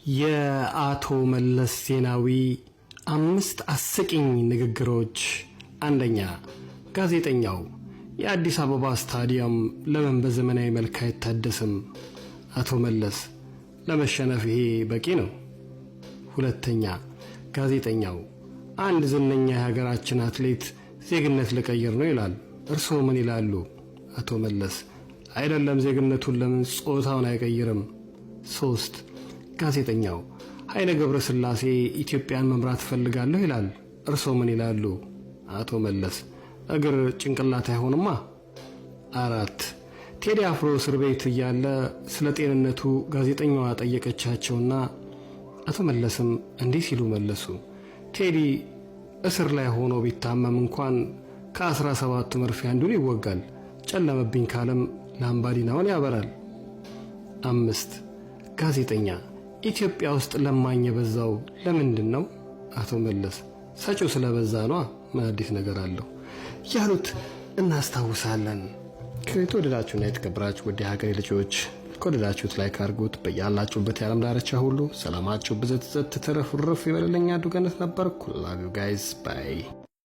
የአቶ መለስ ዜናዊ 5 አስቂኝ ንግግሮች። አንደኛ፣ ጋዜጠኛው የአዲስ አበባ ስታዲየም ለምን በዘመናዊ መልክ አይታደስም? አቶ መለስ ለመሸነፍ ይሄ በቂ ነው። ሁለተኛ፣ ጋዜጠኛው አንድ ዝነኛ የሀገራችን አትሌት ዜግነት ልቀይር ነው ይላል፣ እርስዎ ምን ይላሉ? አቶ መለስ አይደለም ዜግነቱን ለምን ጾታውን አይቀይርም? 3 ጋዜጠኛው ኃይለ ገብረስላሴ ኢትዮጵያን መምራት ፈልጋለሁ ይላል፣ እርስዎ ምን ይላሉ? አቶ መለስ እግር ጭንቅላት አይሆንማ። 4 ቴዲ አፍሮ እስር ቤት እያለ ስለ ጤንነቱ ጋዜጠኛዋ ጠየቀቻቸውና አቶ መለስም እንዲህ ሲሉ መለሱ፣ ቴዲ እስር ላይ ሆኖ ቢታመም እንኳን ከ17ቱ መርፌ አንዱን ይወጋል፣ ጨለመብኝ ካለም ላምባዲናውን ያበራል። 5 ጋዜጠኛ ኢትዮጵያ ውስጥ ለማኝ የበዛው ለምንድን ነው? አቶ መለስ ሰጪው ስለበዛ ነው፣ ምን አዲስ ነገር አለው ያሉት እናስታውሳለን። ከተወደዳችሁና የተከበራችሁ ወደ ሀገሬ ልጆች ከወደዳችሁት ላይክ አድርጉት። በያላችሁበት የዓለም ዳርቻ ሁሉ ሰላማችሁ ብዝት ትረፍርፍ ይበልልኝ። አዱገነት ነበርኩ። ላቭ ዩ ጋይስ ባይ